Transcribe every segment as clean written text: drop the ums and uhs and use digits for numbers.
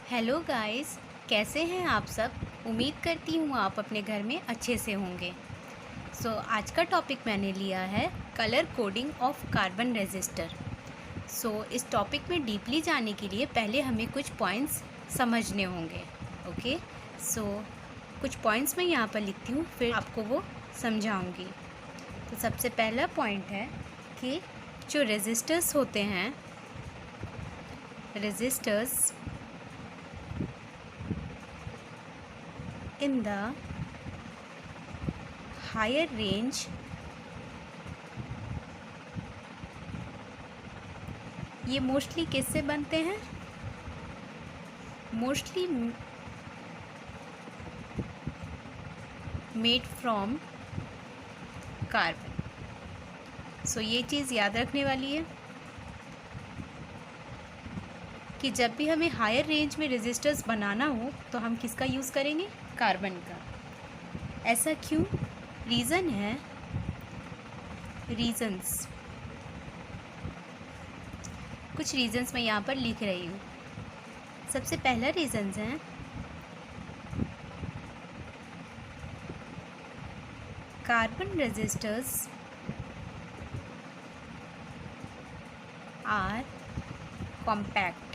Hello guys, कैसे हैं आप सब। उम्मीद करती हूँ आप अपने घर में अच्छे से होंगे। आज का टॉपिक मैंने लिया है colour coding of carbon resistor. इस टॉपिक में डीपली जाने के लिए पहले हमें कुछ पॉइंट्स समझने होंगे। ओके, कुछ पॉइंट्स मैं यहाँ पर लिखती हूँ, फिर आपको वो समझाऊँगी। तो सबसे पहला पॉइंट है कि जो रेजिस्टर्स होते हैं, resistors in the higher range ये मोस्टली किससे बनते हैं? Mostly made from carbon. ये चीज़ याद रखने वाली है कि जब भी हमें हायर रेंज में रेजिस्टर्स बनाना हो तो हम किसका यूज़ करेंगे? कार्बन का। ऐसा क्यों? रीज़न है, रीज़न्स, कुछ रीज़न्स मैं यहाँ पर लिख रही हूँ। सबसे पहला रीज़न्स है carbon resistors are compact.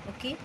Okay,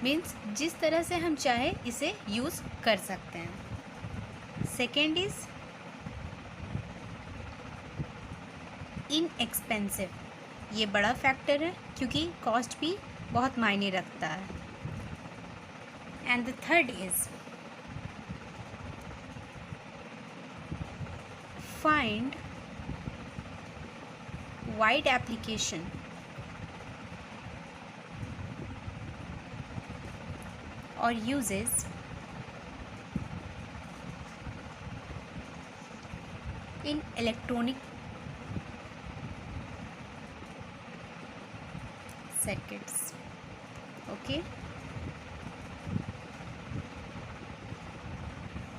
means जिस तरह से हम चाहे इसे यूज़ कर सकते हैं। Second is inexpensive. ये बड़ा फैक्टर है क्योंकि कॉस्ट भी बहुत मायने रखता है। And the third is find wide application or uses in electronic circuits. Okay,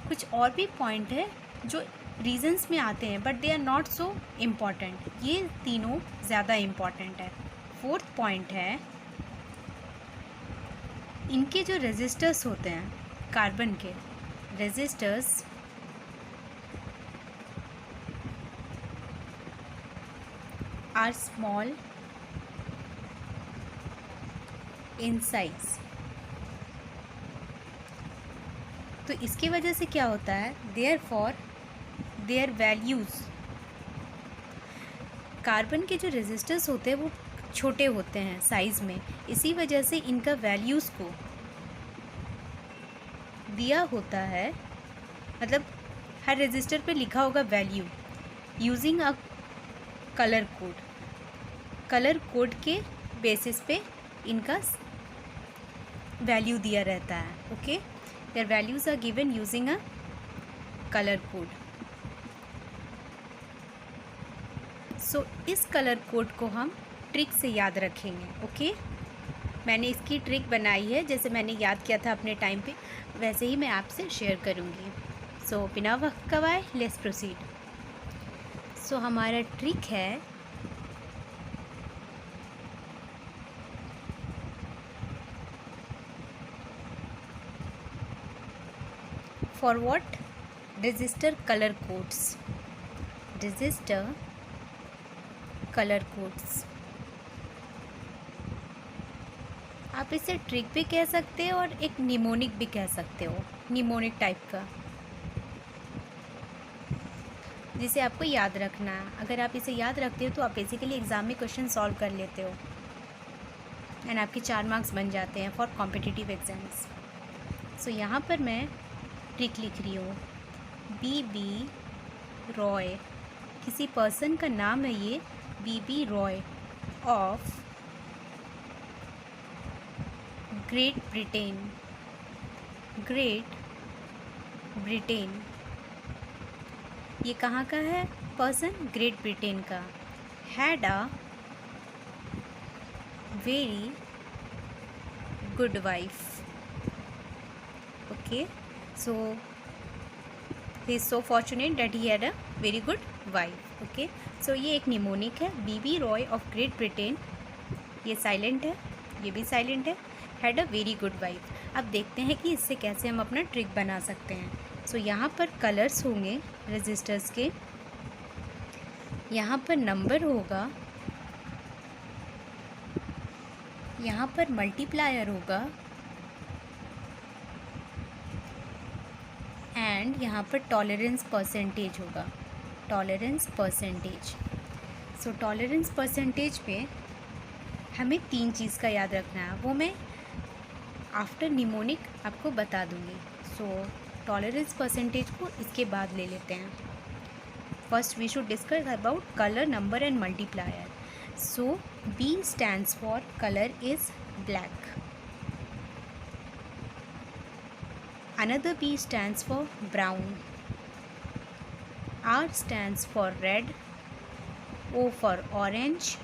कुछ और भी पॉइंट है जो रीजंस में आते हैं but they are not so important. ये तीनों ज़्यादा इम्पॉर्टेंट है। फोर्थ पॉइंट है इनके जो रेजिस्टर्स होते हैं, कार्बन के resistors are small in size. तो इसकी वजह से क्या होता है? देयरफॉर देयर वैल्यूज़, कार्बन के जो रेजिस्टर्स होते हैं वो छोटे होते हैं साइज़ में, इसी वजह से इनका वैल्यूज़ को दिया होता है। मतलब हर रेजिस्टर पे लिखा होगा value using a colour code. Colour code के बेसिस पे इनका वैल्यू दिया रहता है। Okay, their values are given using a colour code. इस कलर कोड को हम ट्रिक से याद रखेंगे। ओके, मैंने इसकी ट्रिक बनाई है, जैसे मैंने याद किया था अपने टाइम पे वैसे ही मैं आपसे शेयर करूँगी। बिना वक्त गवाए लेट्स प्रोसीड। हमारा ट्रिक है for what? Register colour codes. Register colour codes, आप इसे ट्रिक भी कह सकते हो और एक निमोनिक भी कह सकते हो, निमोनिक टाइप का, जिसे आपको याद रखना है। अगर आप इसे याद रखते हो तो आप बेसिकली एग्ज़ाम में क्वेश्चन सॉल्व कर लेते हो एंड आपके 4 मार्क्स बन जाते हैं फॉर कॉम्पिटिटिव एग्ज़ाम्स। यहाँ पर मैं ट्रिक लिख रही हूँ। बीबी रॉय, किसी पर्सन का नाम है ये, B B Roy of Great Britain. Great Britain, ये कहाँ का है पर्सन? ग्रेट ब्रिटेन का। Had a very good wife. Okay, he is so fortunate that he had a very good wife. Okay, ये एक निमोनिक है। बीबी रॉय ऑफ ग्रेट ब्रिटेन ये silent है, ये भी साइलेंट है, had a very good vibe. अब देखते हैं कि इससे कैसे हम अपना ट्रिक बना सकते हैं। सो यहाँ पर कलर्स होंगे रेजिस्टर्स के, यहाँ पर नंबर होगा, यहाँ पर मल्टीप्लायर होगा एंड यहाँ पर टॉलरेंस परसेंटेज होगा, टॉलरेंस परसेंटेज। सो टॉलरेंस परसेंटेज पे हमें 3 चीज़ का याद रखना है, वो मैं आफ्टर निमोनिक आपको बता दूँगी। सो टॉलरेंस परसेंटेज को इसके बाद ले लेते हैं। First we should discuss about colour, number and multiplier. So B stands for color is black. Another B stands for brown. R stands for red. O for orange.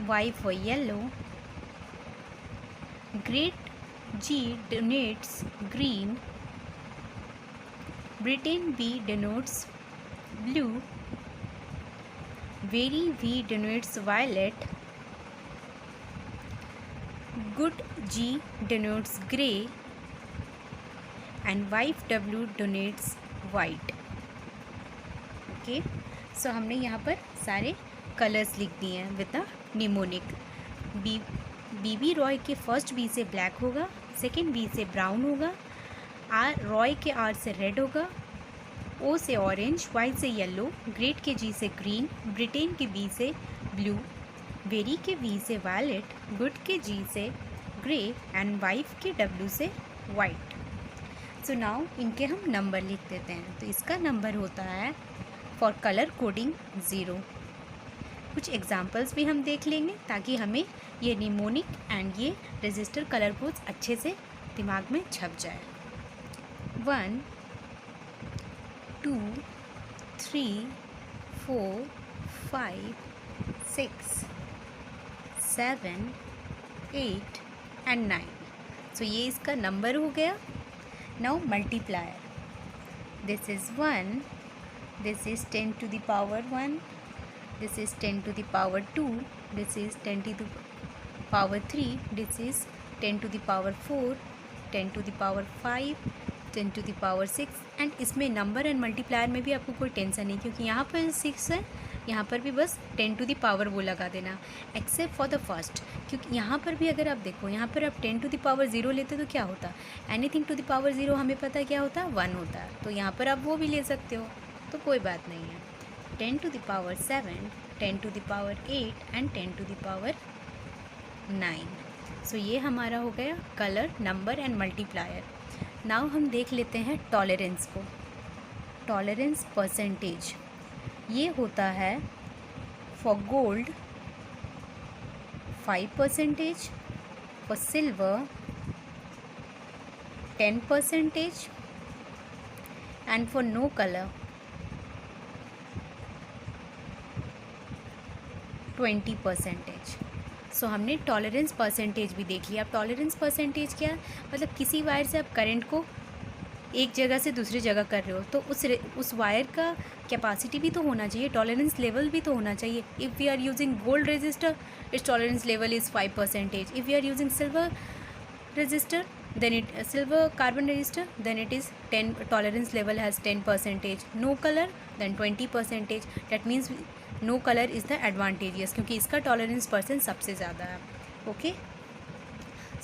Y for yellow. Great G denotes green. Britain B denotes blue. Very V denotes violet. Good G denotes grey. And wife W denotes white. Okay, so हमने यहाँ पर सारे colours लिख दिए हैं with the mnemonic. B Roy के first B से black होगा, सेकेंड बी से ब्राउन होगा, रॉय के आर से रेड होगा, ओ से ऑरेंज, वाई से येलो, ग्रेट के जी से ग्रीन, ब्रिटेन के बी से ब्लू, वेरी के वी से वायलेट, गुड के जी से ग्रे एंड वाइफ के डब्ल्यू से वाइट। सो नाउ इनके हम नंबर लिख देते हैं। तो इसका नंबर होता है फॉर कलर कोडिंग 0। कुछ एग्जांपल्स भी हम देख लेंगे ताकि हमें ये निमोनिक एंड ये रजिस्टर कलर कोड्स अच्छे से दिमाग में छप जाए। 1 2 3 4 5 6 7 8 एंड 9। सो ये इसका नंबर हो गया। Now multiplier, this is 1, this is 10 to the power 1, this is 10 to the power 2, this is 10 to the power 3, this is 10 to the power 4, 10 to the power 5, 10 to the power 6। And इसमें number and multiplier में भी आपको कोई tension नहीं, क्योंकि यहाँ पर 6 है, यहाँ पर भी बस 10 टू द पावर वो लगा देना, एक्सेप्ट फॉर द फर्स्ट। क्योंकि यहाँ पर भी अगर आप देखो, यहाँ पर आप 10 टू द पावर 0 लेते तो क्या होता, एनीथिंग टू द पावर 0 हमें पता है क्या होता है, 1 होता है। तो यहाँ पर आप वो भी ले सकते हो, तो कोई बात नहीं है। 10 to the power 7, 10 to the power 8 and 10 to the power 9। So ये हमारा हो गया colour, number and multiplier. Now हम देख लेते हैं टॉलरेंस को। टॉलरेंस परसेंटेज ये होता है for gold 5%, for silver 10% and for no colour 20%। So हमने टॉलरेंस परसेंटेज भी देख लिया। अब टॉलरेंस परसेंटेज क्या है, मतलब किसी वायर से आप करंट को एक जगह से दूसरी जगह कर रहे हो तो उस वायर का कैपेसिटी भी तो होना चाहिए, टॉलरेंस लेवल भी तो होना चाहिए। If we are using gold resistor, its tolerance level is 5%। If we are using silver resistor, then silver carbon register, then it is 10, tolerance level has 10%। no color then 20%। that means no color is the advantageous, क्योंकि इसका tolerance percent सबसे ज़्यादा है। Okay,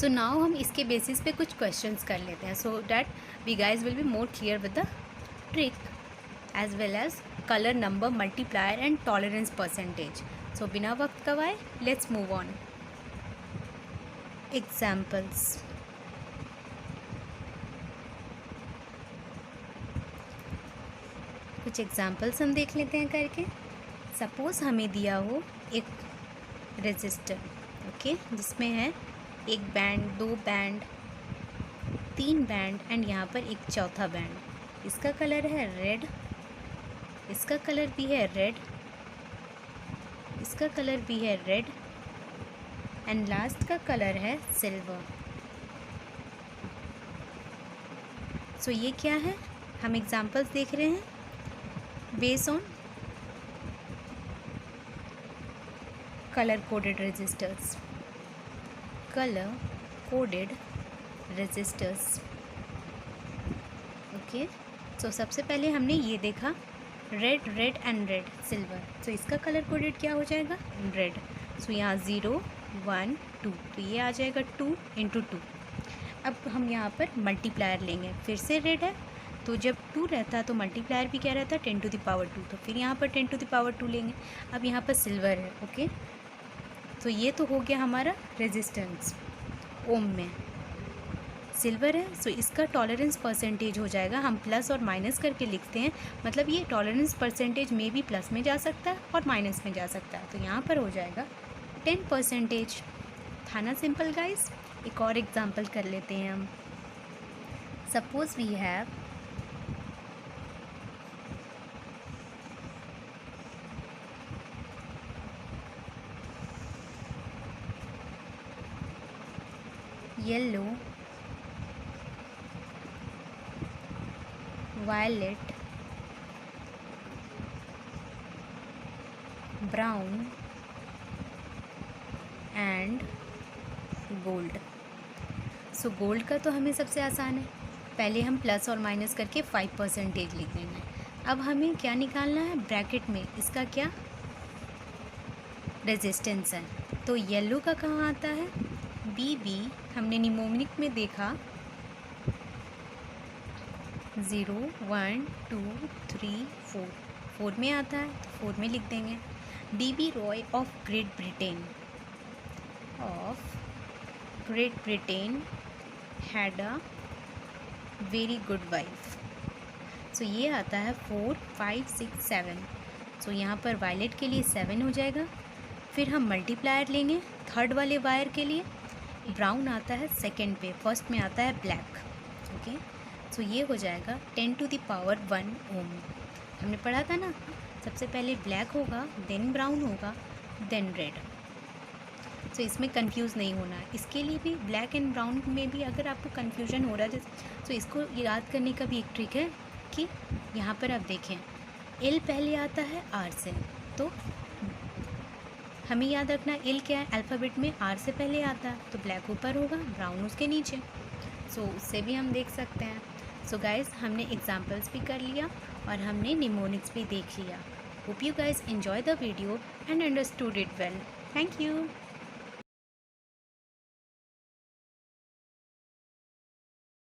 so now हम इसके basis पे कुछ questions कर लेते हैं, so that we guys will be more clear with the trick as well as colour, number, multiplier and tolerance percentage. So बिना वक्त गवाए लेट्स मूव ऑन। एग्जाम्पल्स, कुछ एग्जाम्पल्स हम देख लेते हैं करके। सपोज़ हमें दिया हो एक रजिस्टर, ओके, जिसमें है एक बैंड, 2 बैंड, 3 बैंड एंड यहाँ पर एक चौथा बैंड। इसका कलर है रेड, इसका कलर भी है रेड, इसका कलर भी है रेड एंड लास्ट का कलर है सिल्वर। सो ये क्या है, हम एग्जाम्पल्स देख रहे हैं base on color coded resistors. Color coded resistors. Okay, so सबसे पहले हमने ये देखा red, red and red, silver. So इसका कलर कोडेड क्या हो जाएगा? रेड. सो यहाँ 0 1 2, तो ये आ जाएगा 2 × 2. अब हम यहाँ पर मल्टीप्लायर लेंगे. फिर से रेड है, तो जब 2 रहता है तो मल्टीप्लायर भी क्या रहता है? 10⁻². तो फिर यहाँ पर 10⁻² लेंगे. अब यहाँ पर सिल्वर है. ओके, तो ये तो हो गया हमारा रेजिस्टेंस ओम में. सिल्वर है, सो इसका टॉलरेंस परसेंटेज हो जाएगा, हम प्लस और माइनस करके लिखते हैं, मतलब ये टॉलरेंस परसेंटेज में भी प्लस में जा सकता है और माइनस में जा सकता है. तो यहाँ पर हो जाएगा 10%. था ना सिंपल गाइस? एक और एग्जांपल कर लेते हैं हम. Suppose we have yellow, violet, brown and gold. So gold का तो हमें सबसे आसान है, पहले हम प्लस और माइनस करके 5% लिख देंगे. अब हमें क्या निकालना है? ब्रैकेट में इसका क्या रेजिस्टेंस है. तो येलो का कहाँ आता है? BB. हमने निमोनिक में देखा 0 1 2 3 4, 4 में आता है, तो 4 में लिख देंगे. DB Roy of Great Britain had a very good wife. So ये आता है 4 5 6 7. सो यहाँ पर वायलेट के लिए 7 हो जाएगा. फिर हम मल्टीप्लायर लेंगे थर्ड वाले वायर के लिए. ब्राउन आता है सेकंड पे, फर्स्ट में आता है ब्लैक. ओके, सो ये हो जाएगा 10⁻1 ओम. हमने पढ़ा था ना, सबसे पहले ब्लैक होगा, देन ब्राउन होगा, देन रेड. सो इसमें कंफ्यूज नहीं होना है. इसके लिए भी ब्लैक एंड ब्राउन में भी अगर आपको कन्फ्यूजन हो रहा है तो इसको याद करने का भी एक ट्रिक है कि यहाँ पर आप देखें एल पहले आता है आर से, तो हमें याद रखना एल क्या है? अल्फ़ाबेट में आर से पहले आता है, तो ब्लैक ऊपर होगा, ब्राउन उसके नीचे. सो उससे भी हम देख सकते हैं. सो गाइज़, हमने एग्जाम्पल्स भी कर लिया और हमने निमोनिक्स भी देख लिया. Hope you guys enjoy the video and understood it well. Thank you.